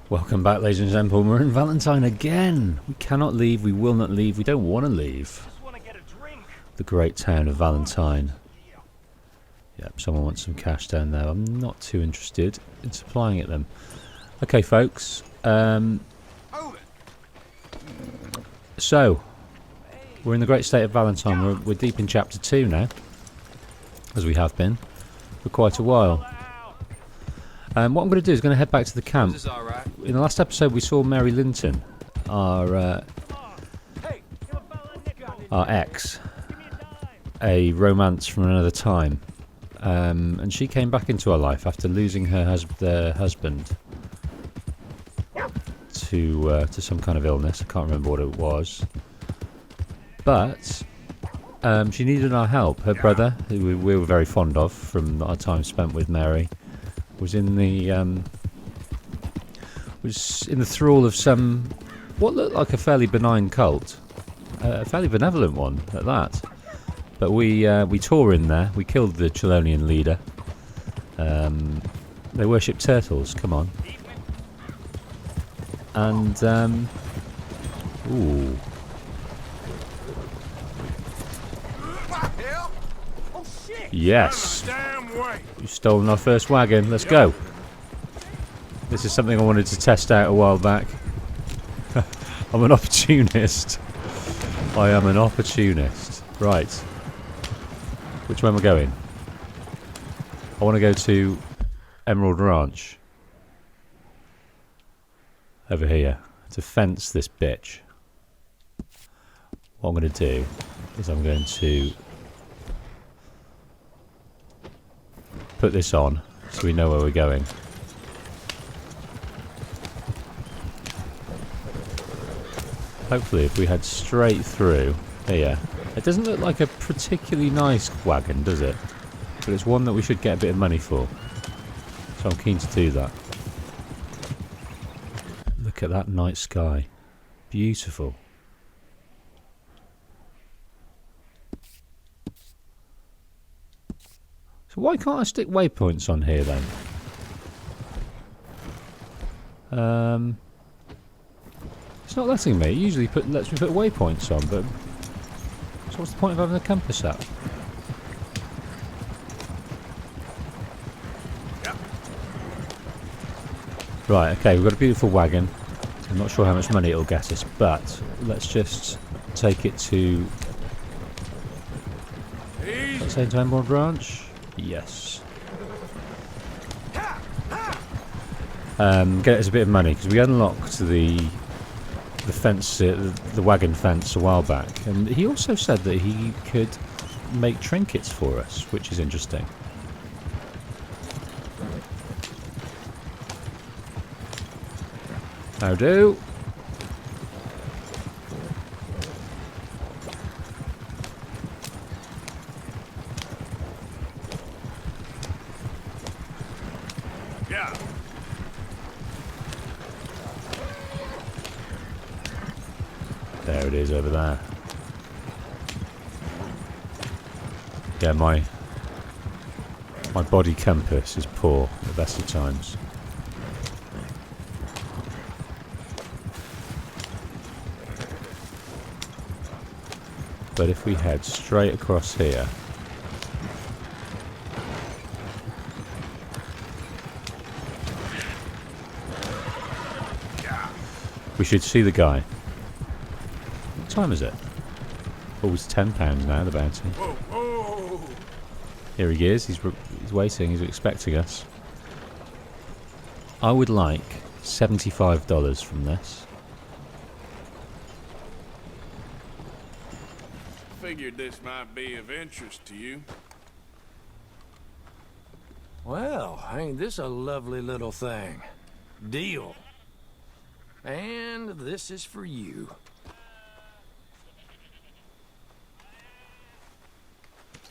Welcome back, ladies and gentlemen. We're in Valentine again. We cannot leave, we will not leave, we don't want to leave the great town of Valentine. Yep, someone wants some cash down there. I'm not too interested in supplying it them. Okay, folks. So, we're in the great state of Valentine. We're deep in chapter 2 now, as we have been for quite a while. What I'm going to do is going to head back to the camp. In the last episode, we saw Mary Linton, our ex, a romance from another time, and she came back into our life after losing her husband to some kind of illness. I can't remember what it was, but she needed our help. Her brother, who we were very fond of from our time spent with Mary, was in the thrall of some what looked like a fairly benign cult, a fairly benevolent one at that. But we tore in there. We killed the Chelonian leader. They worship turtles. Come on. And ooh. Yes. You've stolen our first wagon. Let's go. This is something I wanted to test out a while back. I'm an opportunist. I am an opportunist. Right. Which way am I going? I want to go to Emerald Ranch. Over here. To fence this bitch. What I'm going to do is I'm going to put this on so we know where we're going. Hopefully if we head straight through here. It doesn't look like a particularly nice wagon, does it? But it's one that we should get a bit of money for. So I'm keen to do that. Look at that night sky. Beautiful. So why can't I stick waypoints on here then? It's not letting me. It usually lets me put waypoints on, but so what's the point of having a compass up? Right, okay, we've got a beautiful wagon. I'm not sure how much money it'll get us, but let's just take it to... Let's say to Emerald Ranch? Yes. Get us a bit of money, because we unlocked the fence, the wagon fence a while back, and he also said that he could make trinkets for us, which is interesting. How do? Yeah. There it is over there. Yeah, my body compass is poor at the best of times. But if we head straight across here, we should see the guy. What time is it? Oh, it's £10 now, the bounty. Here he is, he's waiting, he's expecting us. I would like $75 from this. Figured this might be of interest to you. Well, ain't this a lovely little thing? Deal. And this is for you.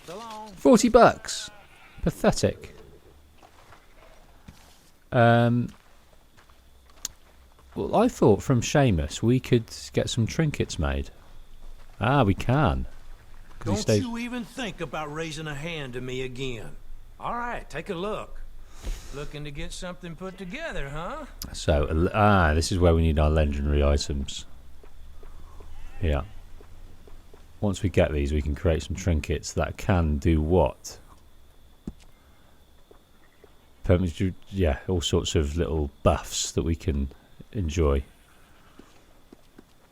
So long. $40. Pathetic. Well, I thought from Seamus we could get some trinkets made. Ah, we can. Don't you even think about raising a hand to me again. All right, take a look. Looking to get something put together, huh? So, this is where we need our legendary items. Yeah. Once we get these, we can create some trinkets that can do what? Yeah, all sorts of little buffs that we can enjoy.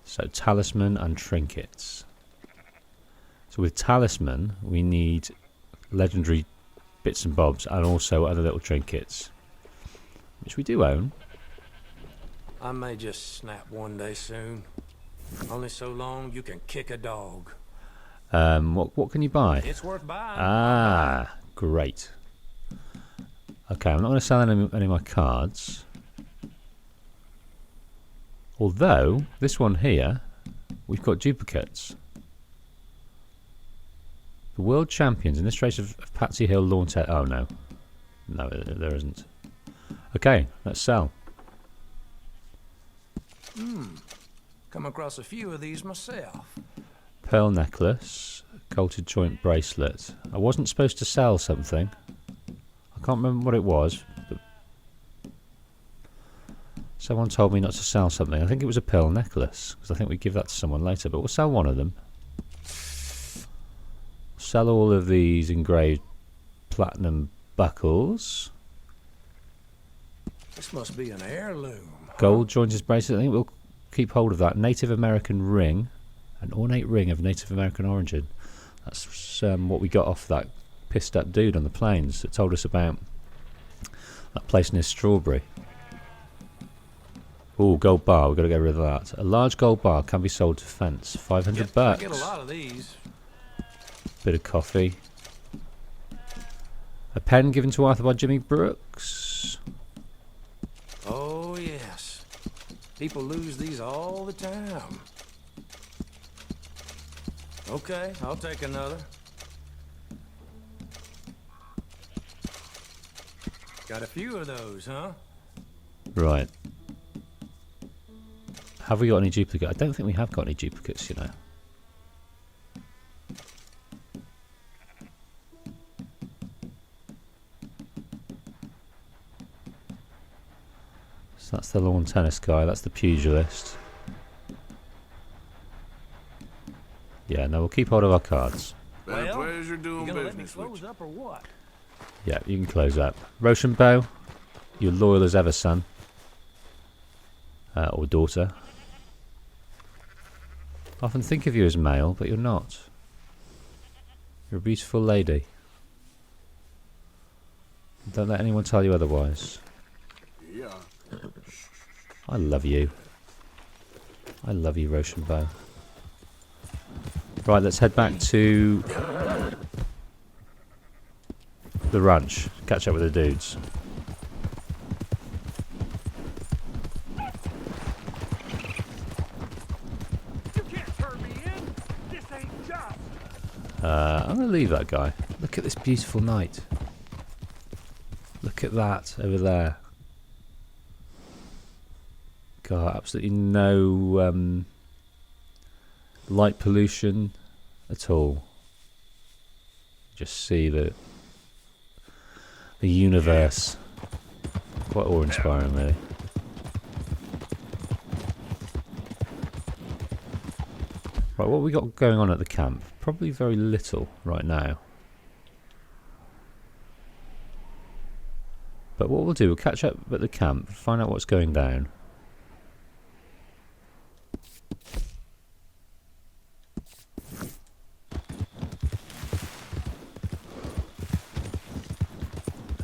So, talisman and trinkets. So with talisman, we need legendary bits and bobs and also other little trinkets, which we do own. I may just snap one day soon. Only so long you can kick a dog. What can you buy? It's worth buying. Ah, great. Okay, I'm not going to sell any of my cards. Although, this one here, we've got duplicates. The world champions in this race of Patsy Hill lawn test. Oh no. No, there isn't. Okay, let's sell. Come across a few of these myself. Pearl necklace, colted joint bracelet. I wasn't supposed to sell something. I can't remember what it was. But someone told me not to sell something. I think it was a pearl necklace, because I think we give that to someone later, but we'll sell one of them. Sell all of these engraved platinum buckles. This must be an heirloom. Gold jointed bracelet. I think we'll keep hold of that. Native American ring. An ornate ring of Native American origin. That's what we got off that pissed up dude on the plains that told us about that place near Strawberry. Ooh, gold bar. We've got to get rid of that. A large gold bar can be sold to fence. 500 bucks. I get a lot of these. Bit of coffee. A pen given to Arthur by Jimmy Brooks. Oh, yes. People lose these all the time. Okay, I'll take another. Got a few of those, huh? Right. Have we got any duplicates? I don't think we have got any duplicates, you know. So that's the lawn tennis guy, that's the pugilist. Yeah, no, we'll keep hold of our cards. Been a Well, pleasure doing You gonna let me business with close you. up or what? Yeah, you can close up. Rochambeau, you're loyal as ever, son. Or daughter. I often think of you as male, but you're not. You're a beautiful lady. Don't let anyone tell you otherwise. Yeah. I love you. I love you, Rochambeau. Right, let's head back to the ranch. Catch up with the dudes. You can't turn me in. This ain't just. I'm going to leave that guy. Look at this beautiful night. Look at that over there. God, absolutely no light pollution at all. Just see the universe. Quite awe-inspiring, really. Right, what have we got going on at the camp? Probably very little right now. But what we'll do, we'll catch up at the camp, find out what's going down.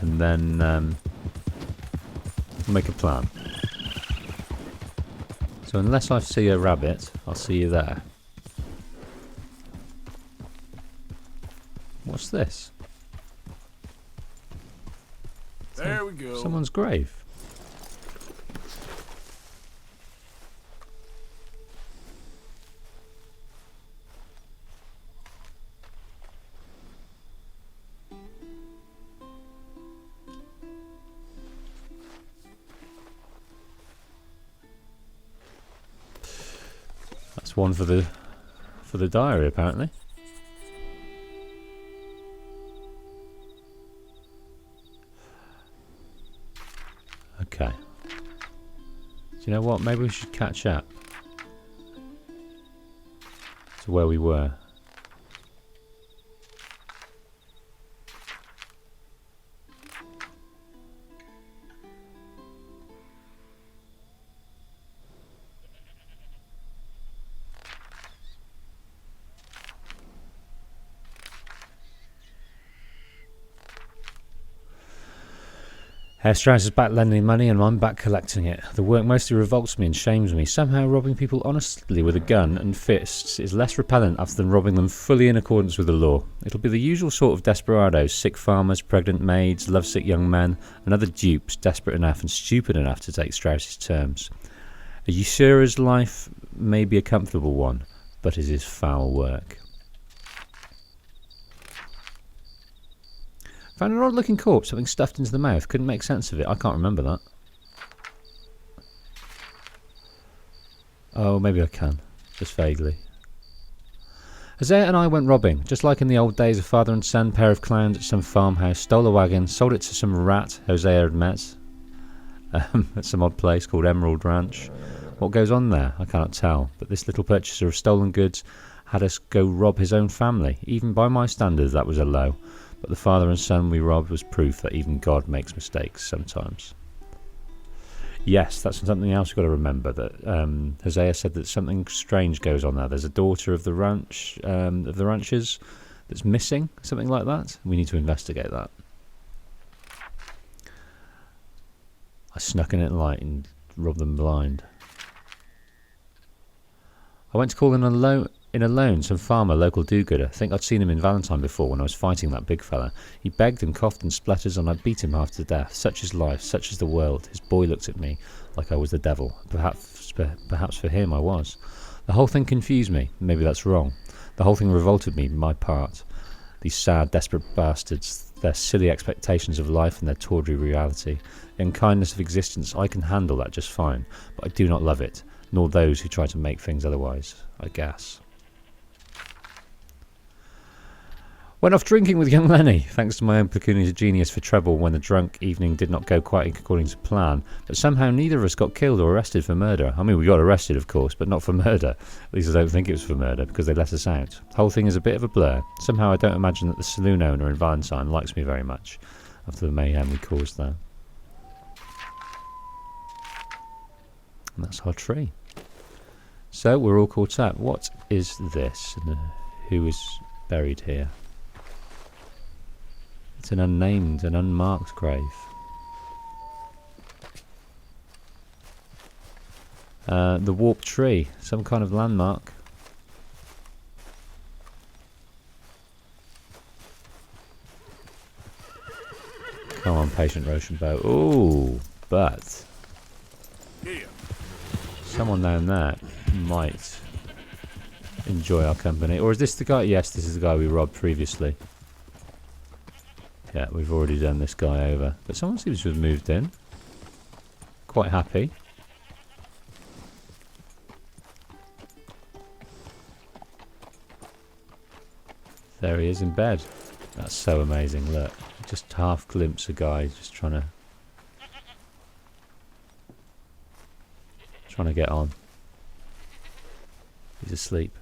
And then make a plan. So unless I see a rabbit, I'll see you there. What's this? There we go. Someone's grave. That's one for the diary, apparently. Okay. Do you know what? Maybe we should catch up to where we were. Herr Strauss is back lending money and I'm back collecting it. The work mostly revolts me and shames me. Somehow robbing people honestly with a gun and fists is less repellent after than robbing them fully in accordance with the law. It'll be the usual sort of desperados, sick farmers, pregnant maids, lovesick young men, and other dupes desperate enough and stupid enough to take Strauss's terms. A usurer's life may be a comfortable one, but it is foul work. Found an odd-looking corpse, something stuffed into the mouth. Couldn't make sense of it. I can't remember that. Oh, maybe I can. Just vaguely. Hosea and I went robbing, just like in the old days, a father and son, pair of clowns at some farmhouse, stole a wagon, sold it to some rat Hosea had met at some odd place called Emerald Ranch. What goes on there, I cannot tell, but this little purchaser of stolen goods had us go rob his own family. Even by my standards, that was a low. But the father and son we robbed was proof that even God makes mistakes sometimes. Yes, that's something else you've got to remember, that Hosea said that something strange goes on there. There's a daughter of the ranch, of the ranchers, that's missing, something like that. We need to investigate that. I snuck in at light and robbed them blind. I went to call in alone, some farmer, local do-gooder. I think I'd seen him in Valentine before when I was fighting that big fella. He begged and coughed and spluttered and I beat him half to death. Such is life, such is the world. His boy looked at me like I was the devil. Perhaps for him I was. The whole thing confused me. Maybe that's wrong. The whole thing revolted me, my part. These sad, desperate bastards, their silly expectations of life and their tawdry reality. The unkindness of existence, I can handle that just fine, but I do not love it, nor those who try to make things otherwise, I guess. Went off drinking with young Lenny, thanks to my own pecuniary genius for trouble when the drunk evening did not go quite according to plan. But somehow neither of us got killed or arrested for murder. I mean, we got arrested, of course, but not for murder. At least I don't think it was for murder, because they let us out. The whole thing is a bit of a blur. Somehow I don't imagine that the saloon owner in Valentine likes me very much, after the mayhem we caused there. And that's our tree. So, we're all caught up. What is this? And who is buried here? It's an unnamed and unmarked grave. The warped tree, some kind of landmark. Come on, patient Rochambeau. Ooh, but someone down there might enjoy our company. Or is this the guy? Yes, this is the guy we robbed previously. Yeah, we've already done this guy over. But someone seems to have moved in. Quite happy. There he is in bed. That's so amazing, look. Just half glimpse a guy just trying to get on. He's asleep.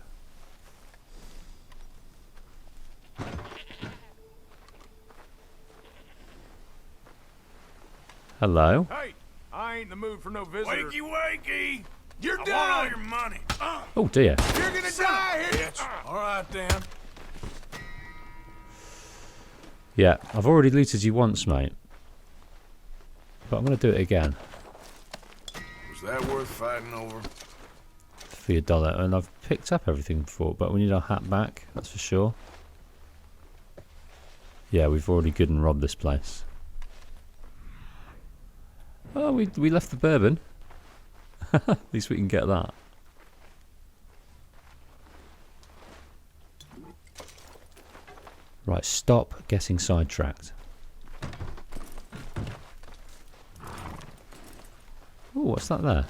Hello. Hey, I ain't in the mood for no visitor. Wakey, wakey! You're I done! want All your money. Oh dear. You're gonna die here. All right, then. Yeah, I've already looted you once, mate. But I'm going to do it again. Was that worth fighting over? For your dollar. And I've picked up everything before, but we need our hat back, that's for sure. Yeah, we've already good and robbed this place. Oh, we left the bourbon. At least we can get that. Right, stop getting sidetracked. Oh, what's that there?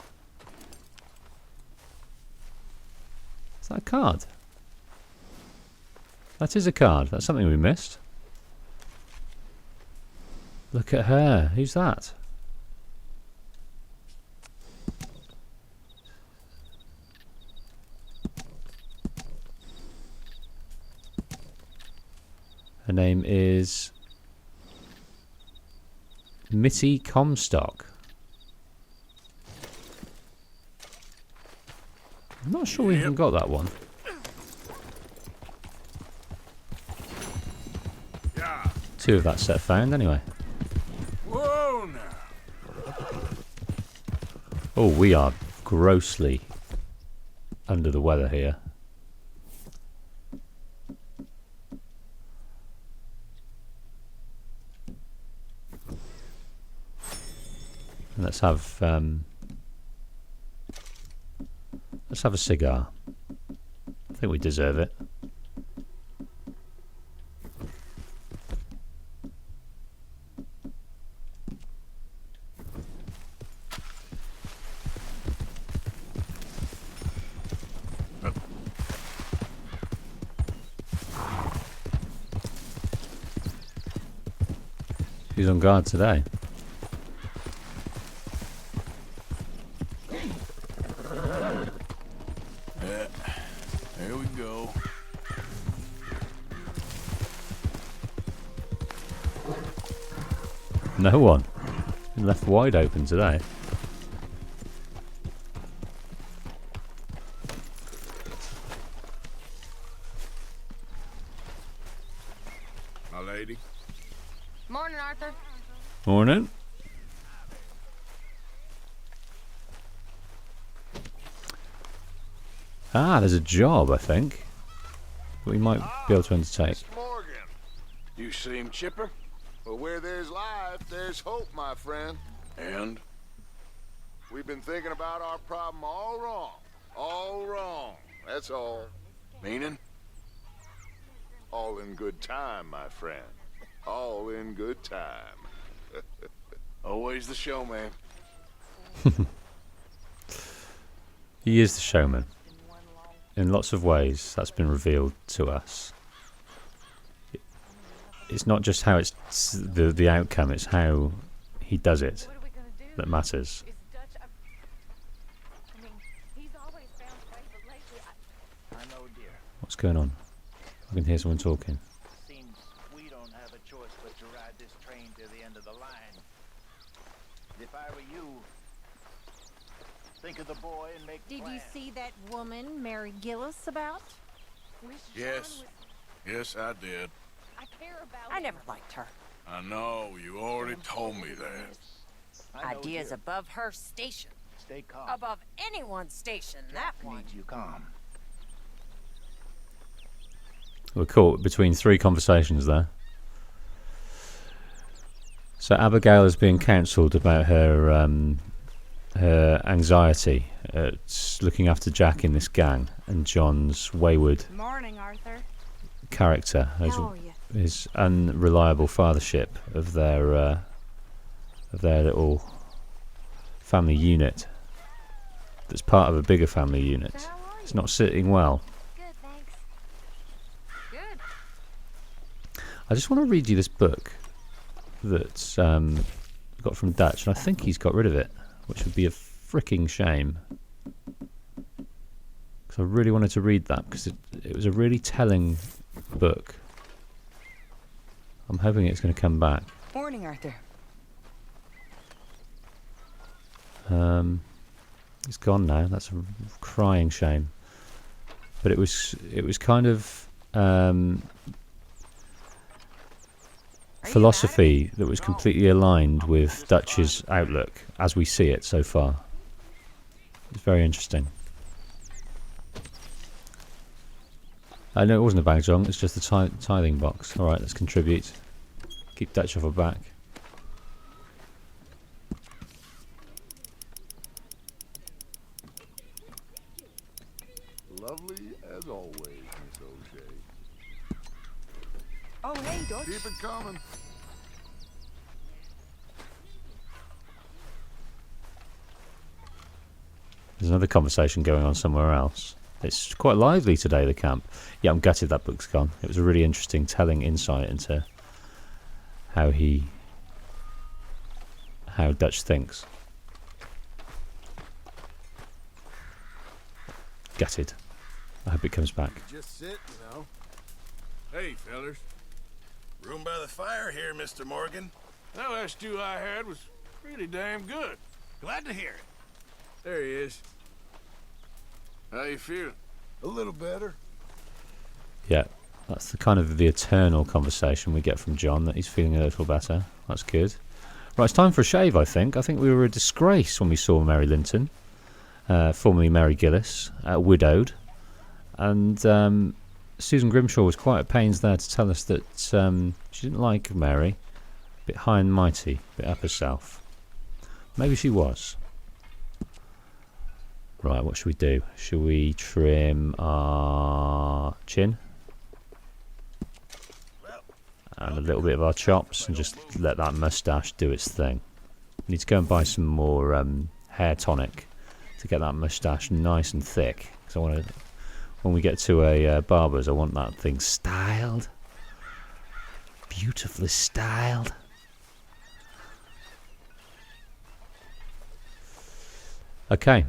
Is that a card? That is a card. That's something we missed. Look at her. Who's that? Her name is Mitty Comstock. I'm not sure we even got that one. Yeah. 2 of that set found anyway. Whoa now. Oh, we are grossly under the weather here. Let's have a cigar. I think we deserve it. Who's on guard today? There we go. No one. Been left wide open today. My lady. Morning, Arthur. Morning. Ah, there's a job, I think, that we might be able to undertake. Miss Morgan, you seem chipper. Well, where there's life, there's hope, my friend. And? We've been thinking about our problem all wrong. All wrong. That's all. Meaning? All in good time, my friend. All in good time. Always the showman. He is the showman. In lots of ways, that's been revealed to us. It's not just how it's the outcome, it's how he does it that matters. What's going on? I can hear someone talking. Seems we don't have a choice but to ride this train to the end of the line. If I were you, think of the boy and make Did you plans. see that woman Mary Gillis about? Yes. Yes, I did. I care about I never liked her. I know. You already told me that. I know, Ideas dear. above her station. Stay calm. Above anyone's station, that one. Needs you calm. We're caught between 3 conversations there. So Abigail is being counselled about her her anxiety at looking after Jack in this gang, and John's wayward Morning, Arthur. character, How are you? his unreliable fathership of their little family unit that's part of a bigger family unit. So how are It's you? not sitting well. Good, thanks. Good. I just want to read you this book that I got from Dutch, and I think he's got rid of it, which would be a freaking shame. Because I really wanted to read that, because it was a really telling book. I'm hoping it's going to come back. Morning, Arthur. It's gone now. That's a crying shame. But it was kind of philosophy that was completely aligned with Dutch's outlook as we see it so far. It's very interesting. I know it wasn't a bag song, it's just the tithing box. Alright, let's contribute. Keep Dutch off our back. Lovely as always, Miss O'Shea. Oh, hey, Dutch. Keep it coming. There's another conversation going on somewhere else. It's quite lively today, the camp. Yeah, I'm gutted that book's gone. It was a really interesting, telling insight into how Dutch thinks. Gutted. I hope it comes back. Just sit, you know. Hey, fellers. Room by the fire here, Mr. Morgan. That last stew I had was pretty damn good. Glad to hear it. There he is. How you feeling? A little better. Yeah, that's the kind of the eternal conversation we get from John, that he's feeling a little better. That's good. Right, it's time for a shave, I think. I think we were a disgrace when we saw Mary Linton, formerly Mary Gillis, widowed. And Susan Grimshaw was quite at pains there to tell us that she didn't like Mary. A bit high and mighty, a bit up herself. Maybe she was. Right, what should we do? Should we trim our chin? And a little bit of our chops, and just let that moustache do its thing. Need to go and buy some more hair tonic to get that moustache nice and thick. Because I want to, when we get to a barber's, I want that thing styled, beautifully styled. Okay.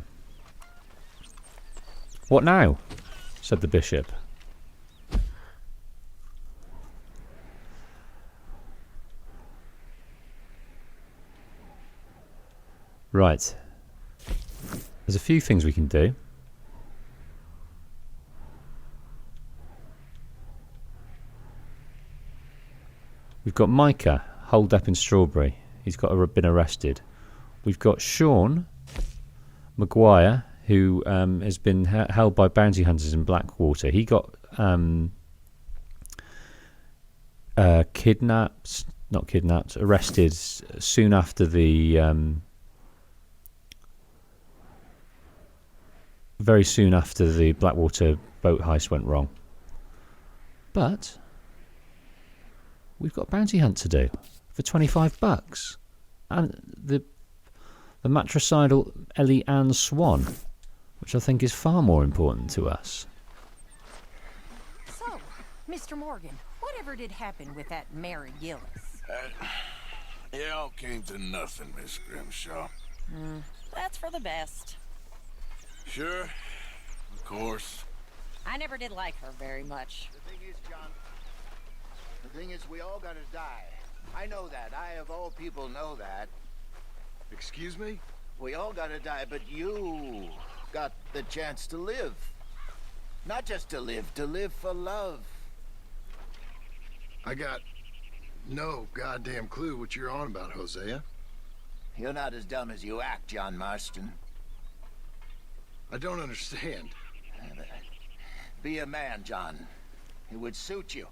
What now? Said the bishop. Right. There's a few things we can do. We've got Micah, holed up in Strawberry. He's been arrested. We've got Sean Maguire, who has been held by bounty hunters in Blackwater. He got arrested soon after very soon after the Blackwater boat heist went wrong. But we've got a bounty hunt to do for $25, and the matricidal Ellie Anne Swann, which I think is far more important to us. So, Mr. Morgan, whatever did happen with that Mary Gillis? It all came to nothing, Miss Grimshaw. That's for the best. Sure, of course. I never did like her very much. The thing is, John, the thing is, we all gotta die. I know that. I, of all people, know that. Excuse me? We all gotta die, but you got the chance to live. Not just to live for love. I got no goddamn clue what you're on about, Hosea. You're not as dumb as you act, John Marston. I don't understand. Be a man, John. It would suit you.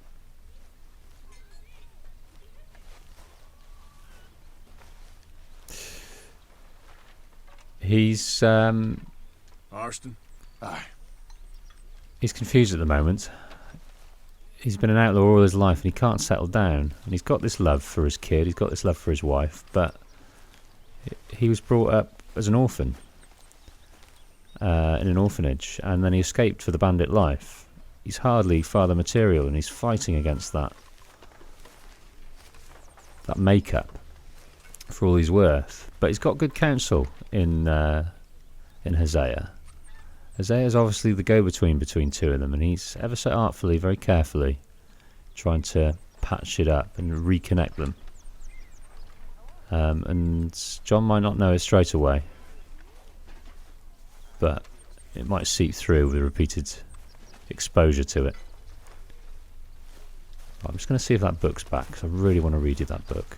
He's Marston? Aye. he's confused at the moment. He's been an outlaw all his life and he can't settle down. And he's got this love for his kid, he's got this love for his wife, but he was brought up as an orphan in an orphanage, and then he escaped for the bandit life. He's hardly father material, and he's fighting against that makeup for all he's worth. But he's got good counsel in Hosea. Hosea's obviously the go-between between two of them, and he's ever so artfully, very carefully trying to patch it up and reconnect them. And John might not know it straight away, but it might seep through with repeated exposure to it. I'm just going to see if that book's back, because I really want to read you that book.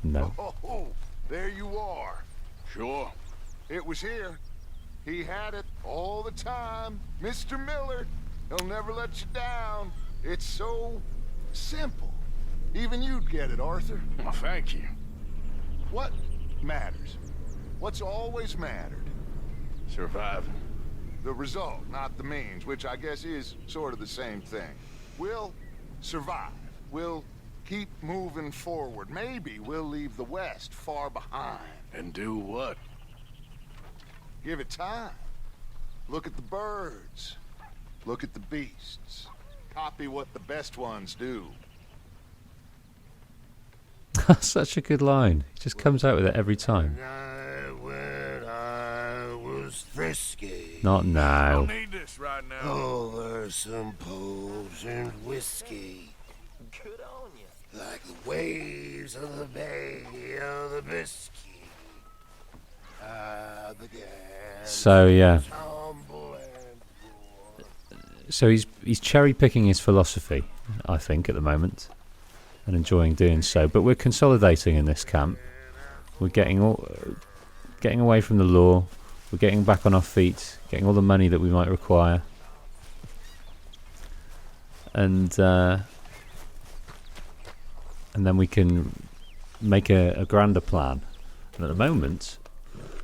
No. Oh, there you are. Sure. It was here. He had it all the time. Mr. Miller, he'll never let you down. It's so simple. Even you'd get it, Arthur. Well, thank you. What matters? What's always mattered? Surviving. The result, not the means, which I guess is sort of the same thing. We'll survive. We'll keep moving forward. Maybe we'll leave the West far behind. And do what? Give it time. Look at the birds. Look at the beasts. Copy what the best ones do. Such a good line. He just comes out with it every time. When I was frisky. Not now. Don't need to this right now. Over some potent whiskey. Good on you. Like the waves of the Bay of the Biscay. The gas So yeah. tumble and roar. So he's cherry picking his philosophy, I think, at the moment, and enjoying doing so. But we're consolidating in this camp. We're getting away from the law. We're getting back on our feet, getting all the money that we might require, and then we can make a grander plan. And at the moment,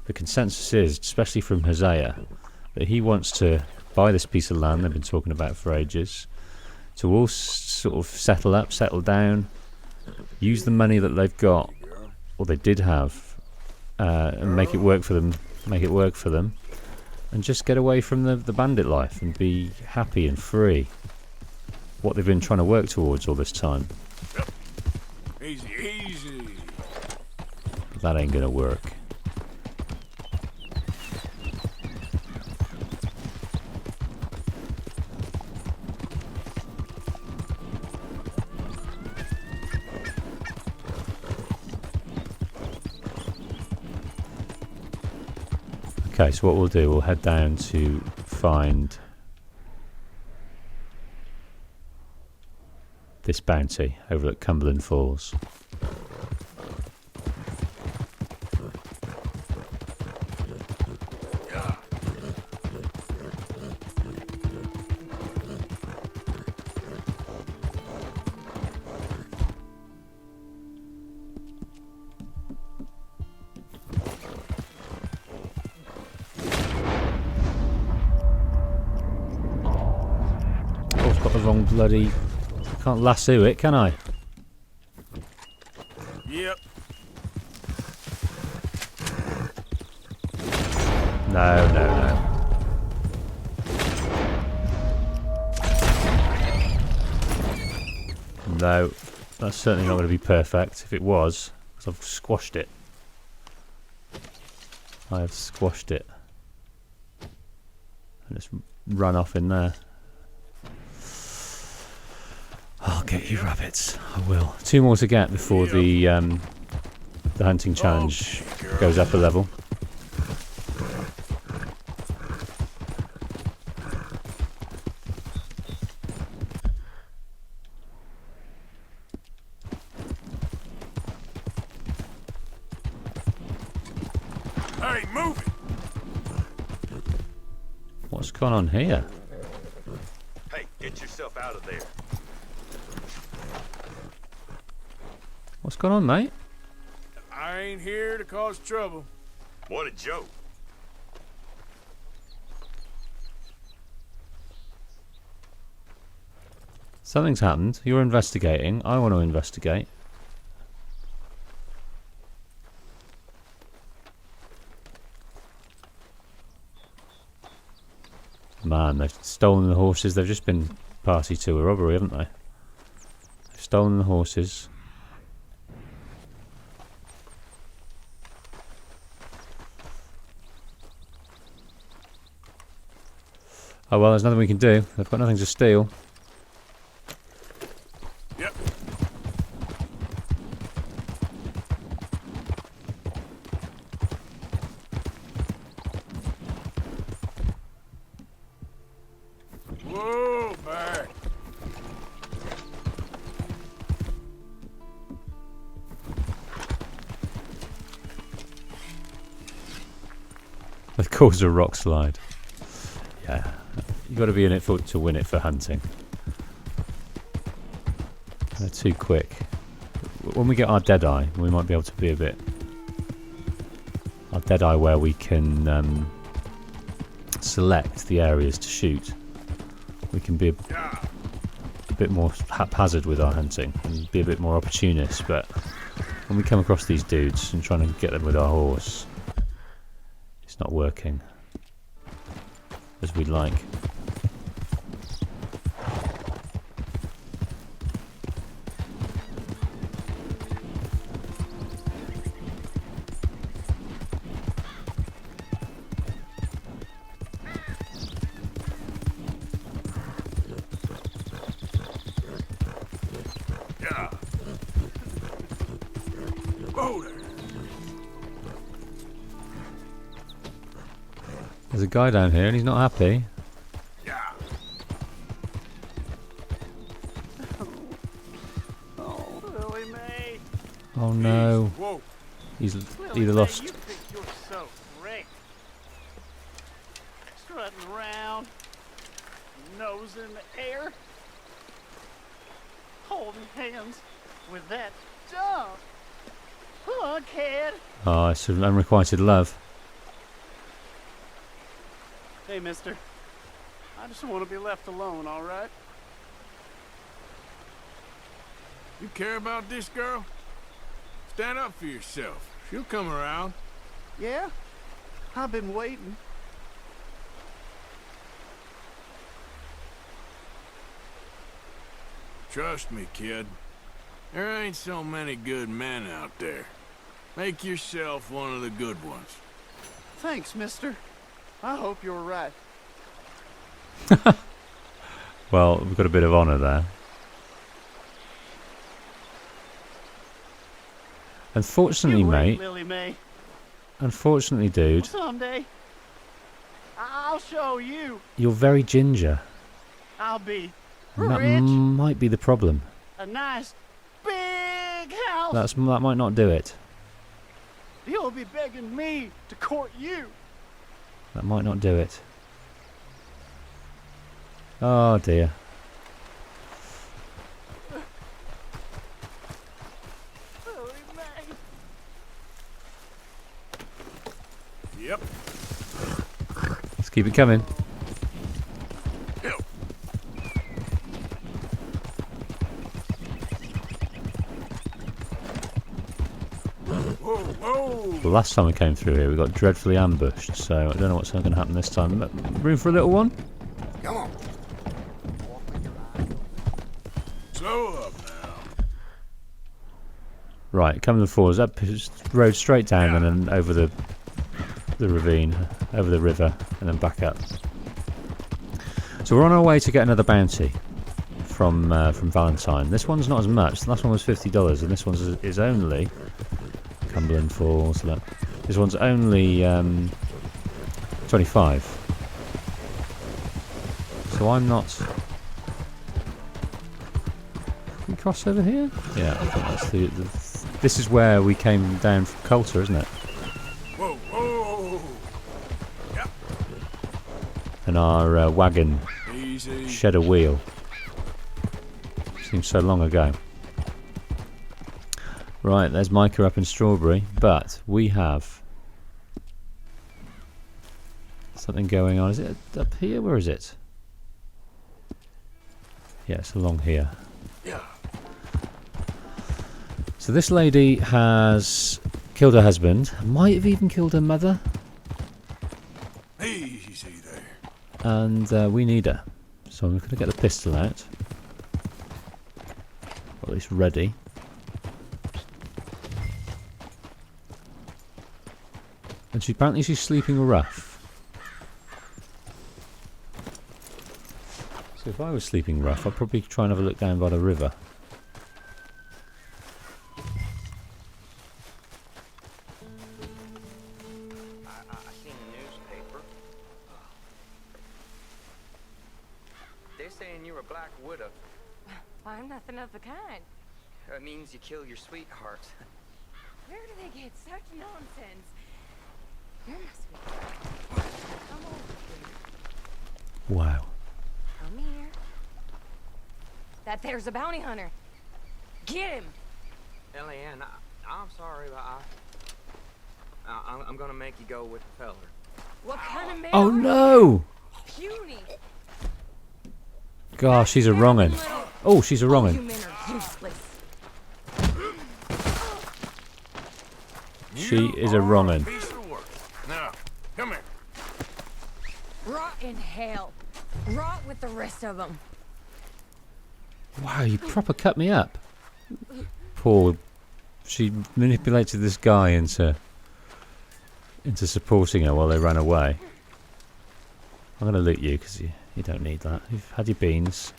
the consensus is, especially from Hosea, that he wants to buy this piece of land they've been talking about for ages, to all sort of settle down, use the money that they've got, or they did have, and make it work for them, and just get away from the bandit life and be happy and free. What they've been trying to work towards all this time. Easy, easy. But that ain't gonna work. Okay, so what we'll do, we'll head down to find this bounty over at Cumberland Falls. Got the wrong bloody... Can't lasso it, can I? Yep. No. No, that's certainly not going to be perfect. If it was, because I've squashed it. I have squashed it. And it's run off in there. I'll get you rabbits. I will. 2 more to get before the hunting challenge goes up a level. Hey, move it! What's going on here? Hey, get yourself out of there. What's going on, mate? I ain't here to cause trouble. What a joke. Something's happened. You're investigating. I want to investigate. Man, they've stolen the horses. They've just been party to a robbery, haven't they? They've stolen the horses. Oh well, there's nothing we can do. They've got nothing to steal. Yep. Whoa, back. They've caused a rock slide. Yeah. You've got to be in it to win it for hunting. They're too quick. When we get our Deadeye, we might be able to be a bit... Our Deadeye where we can select the areas to shoot. We can be a bit more haphazard with our hunting and be a bit more opportunist, but when we come across these dudes and trying to get them with our horse, it's not working as we'd like. Whoa there. There's a guy down here and he's not happy. Yeah. Oh, Lily Mae. Oh no. Whoa. He's Lily either Mae, lost. you think you're so great. Strutting around, nose in the air, holding hands with that dumb fuckhead. Oh, it's an unrequited love. Hey, mister. I just want to be left alone, all right? You care about this girl? Stand up for yourself. She'll come around. Yeah? I've been waiting. Trust me, kid. There ain't so many good men out there. Make yourself one of the good ones. Thanks, mister. I hope you're right. Well, we've got a bit of honour there. Unfortunately, You wait, mate. Lily Mae. Unfortunately, dude, Someday, I'll show you. you're very ginger. I'll be And that rich. might be the problem. A nice big house. That might not do it. You'll be begging me to court you. That might not do it. Oh dear. Lily Mae. Yep. Let's keep it coming. Help. Whoa, whoa. The last time we came through here, we got dreadfully ambushed, so I don't know what's going to happen this time. Room for a little one? Come on. Slow up now. Right, coming to the forwards, up road straight down and then over the ravine, over the river, and then back up. So we're on our way to get another bounty from Valentine. This one's not as much. The last one was $50, and this one is only Cumberland Falls. Look, this one's only 25. So I'm not. Can we cross over here? Yeah, I think that's the. This is where we came down from Coulter, isn't it? Whoa, whoa. Yep. And our wagon Easy. shed a wheel. Seems so long ago. Right, there's Micah up in Strawberry, but we have something going on. Is it up here? Where is it? Yeah, it's along here. Yeah. So this lady has killed her husband, might have even killed her mother, Easy there. and we need her. So I'm going to get the pistol out. Or at least ready. And apparently she's sleeping rough. So if I was sleeping rough, I'd probably try and have a look down by the river. I seen the newspaper. They're saying you're a black widow. I'm nothing of the kind. That means you kill your sweetheart. Where do they get such nonsense? You're my sweetheart. Come over here. Wow. Come here. That there's a bounty hunter. Get him! Ellie Anne, I'm sorry, but I'm gonna make you go with the feller. What kind of man? Oh no! Puny. Gosh, she's a wrong'un. Oh, she's a You wrong'un. men are useless. She is a wrong'un. Piece of work. Now, come here. Rot in hell. Rot with the rest of them. Wow, you proper cut me up. Poor. She manipulated this guy into supporting her while they ran away. I'm going to loot you because you don't need that. You've had your beans.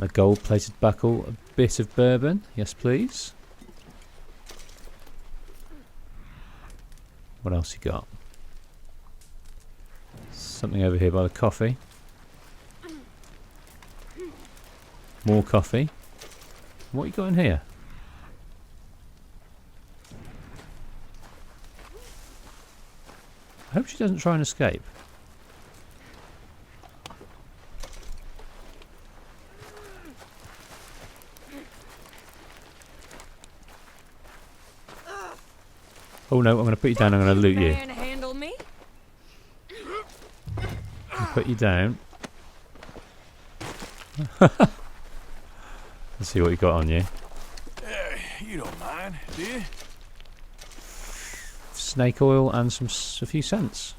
A gold-plated buckle, a bit of bourbon. Yes, please. What else you got? Something over here by the coffee. More coffee. What you got in here? I hope she doesn't try and escape. Oh no, I'm going to put you down, I'm going to loot you. Handle me? I'll put you down. Let's see what you got on you. You don't mind, do you? Snake oil and a few cents.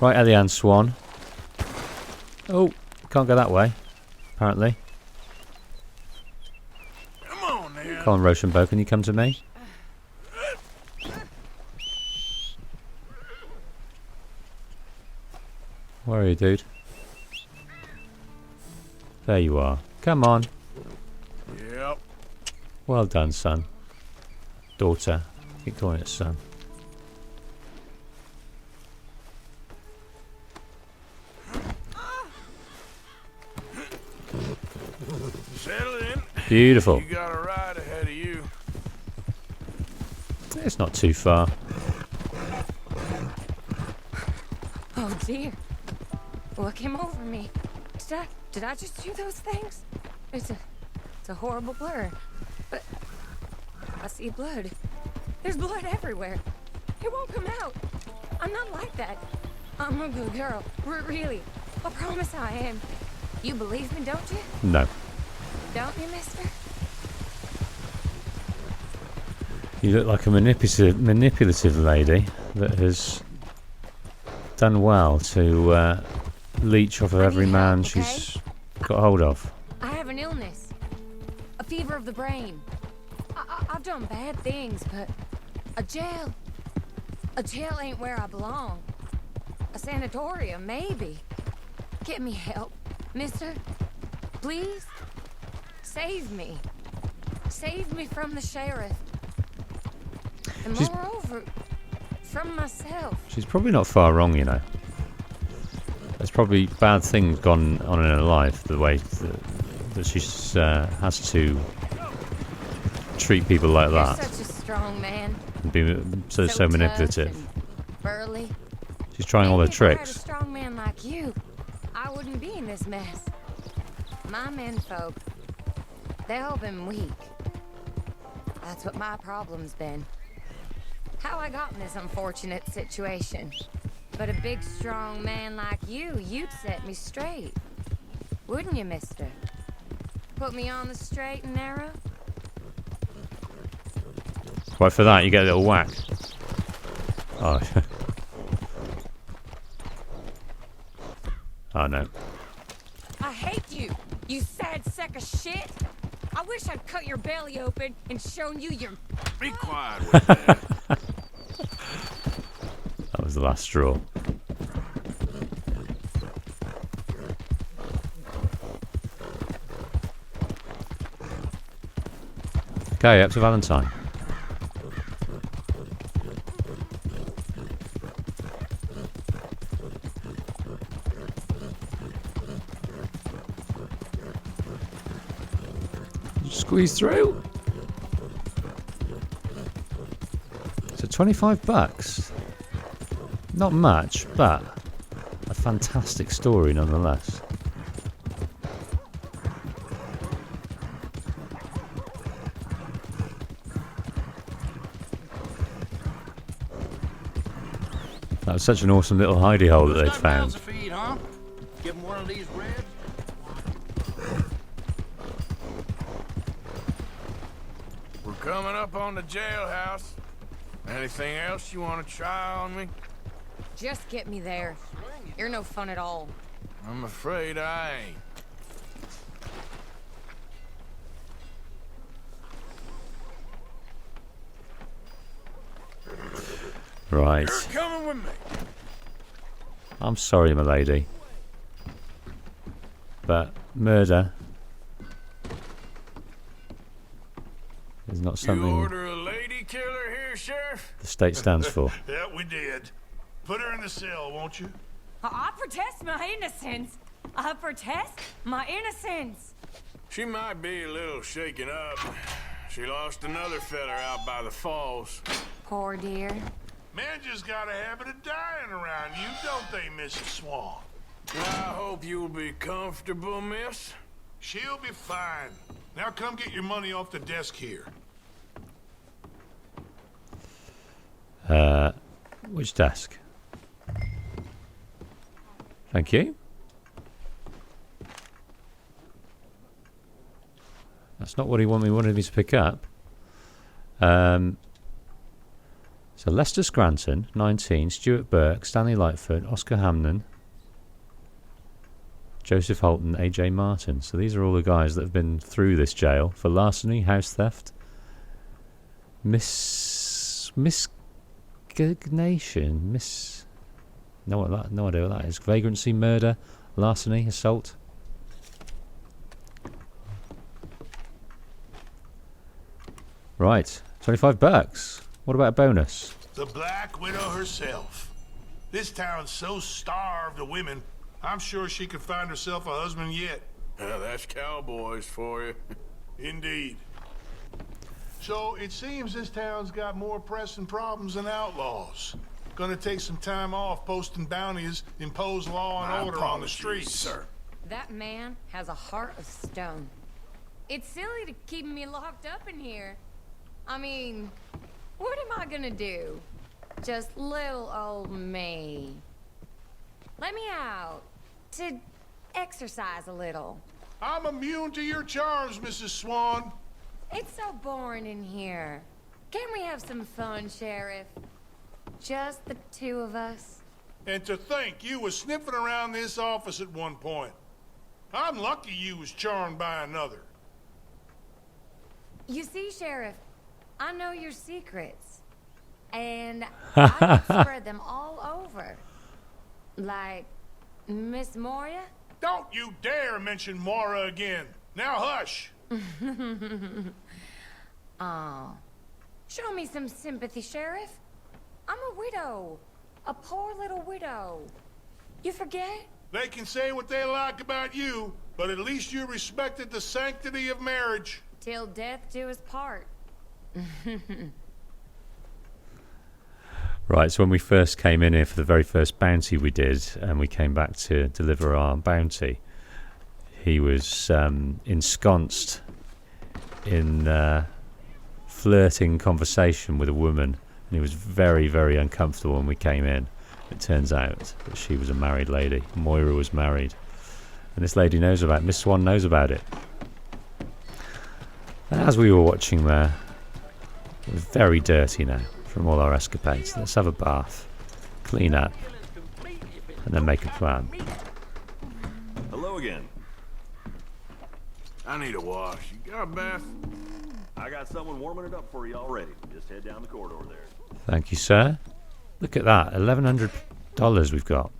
Right, Ellie Anne Swann. Oh, can't go that way, apparently. Come on, now. Come on, Rochambeau, can you come to me? Where are you, dude? There you are. Come on. Yep. Well done, son. Daughter. Keep calling it son. Settle in. Beautiful. You got a ride ahead of you. It's not too far. Oh dear. What came over me? Did I just do those things? It's a horrible blur. But I see blood. There's blood everywhere. It won't come out. I'm not like that. I'm a good girl. Really. I promise I am. You believe me, don't you? No. Don't you, mister? You look like a manipulative lady that has done well to leech off of every man she's got hold of. I have an illness. A fever of the brain. I've done bad things, but a jail ain't where I belong. A sanatorium, maybe. Get me help, mister. Please? Save me. Save me from the sheriff. And moreover, from myself. She's probably not far wrong, you know. There's probably bad things gone on in her life, the way that she has to treat people like You're that. such a strong man. And be so manipulative. Burly. She's trying all her Maybe if I had a tricks. strong man like you, I wouldn't be in this mess. My menfolk, they've all been weak. That's what my problem's been. How I got in this unfortunate situation. But a big, strong man like you'd set me straight. Wouldn't you, mister? Put me on the straight and narrow? Right, for that you get a little whack. Oh. Oh no. I hate you, you sad sack of shit. I wish I'd cut your belly open and shown you your... Be quiet with that. That was the last straw. Okay, up to Valentine. Squeeze through. So 25 bucks. Not much, but a fantastic story nonetheless. That was such an awesome little hidey hole that they'd found. Feed, huh? Give him one of these ribs. We're coming up on the jailhouse. Anything else you want to try on me? Just get me there. You're no fun at all. I'm afraid I ain't. Right. You're coming with me. I'm sorry, my lady. But murder is not You something order a lady killer here, Sheriff? the state stands for. Yeah, we did. Put her in the cell, won't you? I protest my innocence. I protest my innocence. She might be a little shaken up. She lost another feller out by the falls. Poor dear. Men just got a habit of dying around you, don't they, Mrs. Swann? I hope you'll be comfortable, miss. She'll be fine. Now come get your money off the desk here. Which desk? Thank you. That's not what he wanted me to pick up. So Lester Scranton, 19, Stuart Burke, Stanley Lightfoot, Oscar Hamnen, Joseph Holton, AJ Martin. So these are all the guys that have been through this jail for larceny, house theft, miscegenation, no idea what that is. Vagrancy, murder, larceny, assault. Right, $25. What about a bonus? The Black Widow herself. This town's so starved of women, I'm sure she could find herself a husband yet. That's cowboys for you. Indeed. So it seems this town's got more pressing problems than outlaws. Gonna take some time off posting bounties, impose law and order on the streets. Sir. That man has a heart of stone. It's silly to keep me locked up in here. I mean, what am I gonna do? Just little old me. Let me out to exercise a little. I'm immune to your charms, Mrs. Swann. It's so boring in here. Can we have some fun, Sheriff? Just the two of us? And to think you was sniffing around this office at one point. I'm lucky you was charmed by another. You see, Sheriff, I know your secrets. And I can spread them all over. Like Miss Moria? Don't you dare mention Mora again. Now hush. Oh. Show me some sympathy, Sheriff. I'm a widow. A poor little widow. You forget? They can say what they like about you, but at least you respected the sanctity of marriage. Till death do us part. Right, so when we first came in here for the very first bounty we did, and we came back to deliver our bounty, he was ensconced in flirting conversation with a woman, and he was very, very uncomfortable when we came in. It turns out that she was a married lady. Moira was married, and this lady knows about it. Miss Swann knows about it. And as we were watching there, it was very dirty now from all our escapades. Let's have a bath, clean up, and then make a plan. Hello again. I need a wash. You got a bath? I got someone warming it up for you already. Just head down the corridor there. Thank you, sir. Look at that, $1,100 we've got.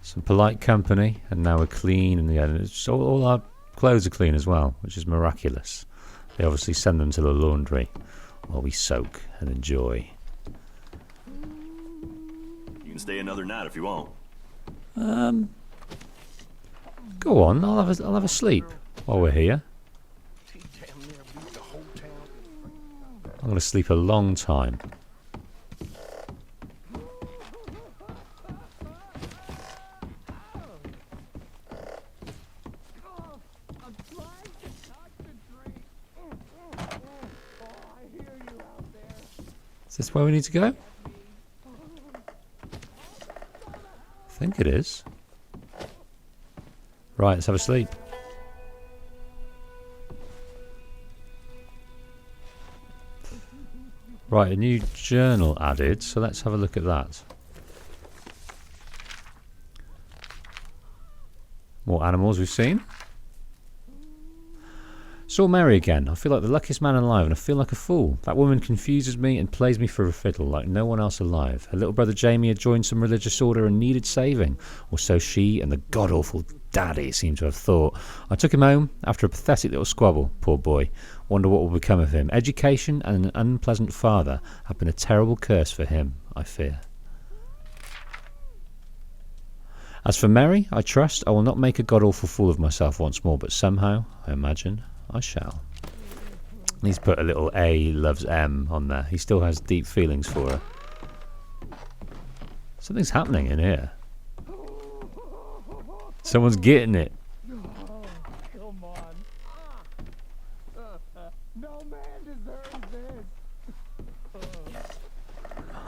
Some polite company, and now we're clean, and it's all our clothes are clean as well, which is miraculous. They obviously send them to the laundry while we soak and enjoy. You can stay another night if you want. Go on, I'll have a sleep while we're here. I'm going to sleep a long time. Is this where we need to go? I think it is. Right, let's have a sleep. Right, a new journal added, so let's have a look at that. More animals we've seen. Saw Mary again. I feel like the luckiest man alive, and I feel like a fool. That woman confuses me and plays me for a fiddle like no one else alive. Her little brother Jamie had joined some religious order and needed saving, or so she and the god-awful daddy seem to have thought. I took him home after a pathetic little squabble, poor boy. Wonder what will become of him. Education and an unpleasant father have been a terrible curse for him, I fear. As for Mary, I trust I will not make a god-awful fool of myself once more, but somehow, I imagine, I shall. He's put a little A loves M on there. He still has deep feelings for her. Something's happening in here. Someone's getting it. Oh, come on. No man deserves this.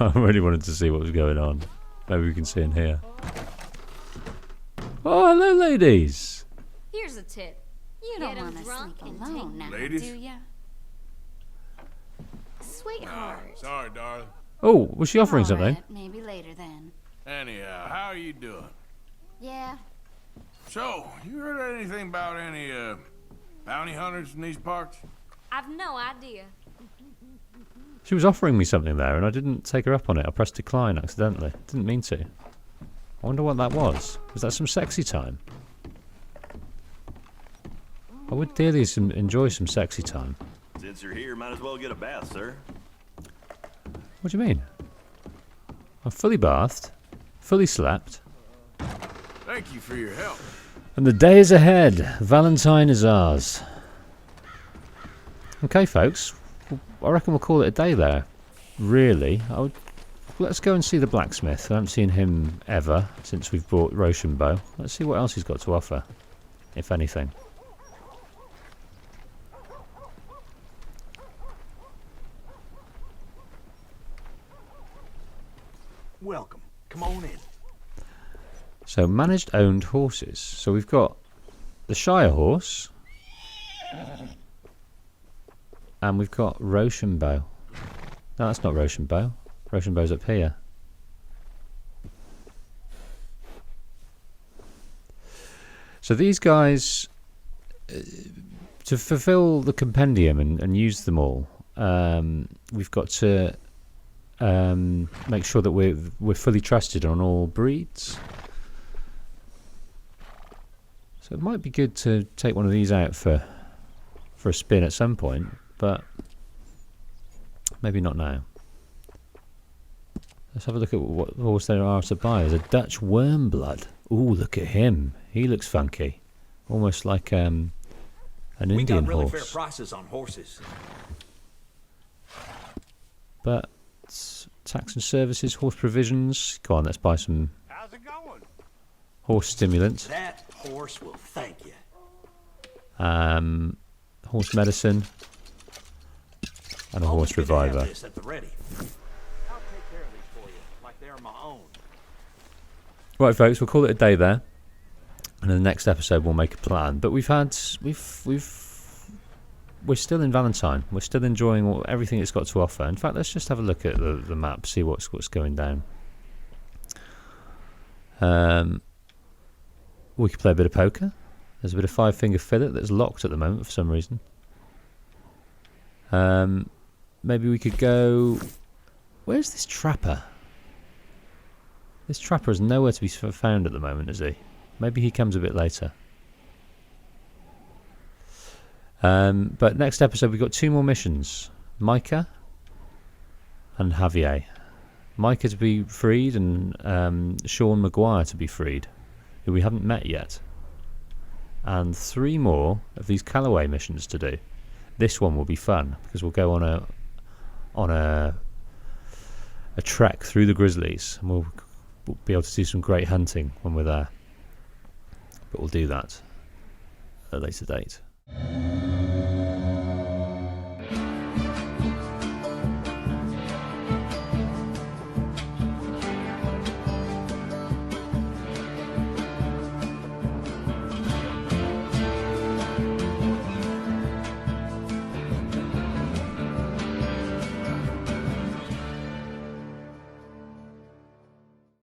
I really wanted to see what was going on. Maybe we can see in here. Oh, hello, ladies. Here's a tip. You don't want to sleep alone now, Ladies? do ya? Sweetheart. Sorry, darling. Oh, was she offering something? Right, maybe later then. Anyhow, how are you doing? Yeah. So, you heard anything about any, bounty hunters in these parts? I've no idea. She was offering me something there, and I didn't take her up on it. I pressed decline accidentally. Didn't mean to. I wonder what that was. Was that some sexy time? I would dearly enjoy some sexy time. Since you're here, might as well get a bath, sir. What do you mean? I'm fully bathed, fully slept. Thank you for your help. And the day is ahead. Valentine is ours. Okay, folks. I reckon we'll call it a day there. Really. Let's go and see the blacksmith. I haven't seen him ever since we've brought Rochambeau. Let's see what else he's got to offer, if anything. Welcome. Come on in. So, managed owned horses. So we've got the Shire horse. And we've got Rochambeau. No, that's not Rochambeau. Rochambeau's up here. So these guys, to fulfill the compendium and use them all, we've got to make sure that we're fully trusted on all breeds. So it might be good to take one of these out for a spin at some point, but maybe not now. Let's have a look at what horse there are to buy. There's a Dutch Wormblood. Ooh, look at him. He looks funky. Almost like an Indian got really horse. fair prices on horses. But tax and services, horse provisions. Go on, let's buy some horse stimulants. That horse will thank you. Horse medicine. And a horse reviver. This at the ready. I'll take care of these for you, like they're my own. Right, folks, we'll call it a day there. And in the next episode, we'll make a plan. But we're still in Valentine. We're still enjoying everything it's got to offer. In fact, let's just have a look at the map, see what's going down. We could play a bit of poker. There's a bit of five-finger fillet that's locked at the moment for some reason. Maybe we could go... Where's this trapper? This trapper is nowhere to be found at the moment, is he? Maybe he comes a bit later. But next episode we've got 2 more missions. Micah and Javier. Micah to be freed and Sean Maguire to be freed, who we haven't met yet. And 3 more of these Callaway missions to do. This one will be fun because we'll go on a trek through the grizzlies, and we'll be able to do some great hunting when we're there. But we'll do that at a later date.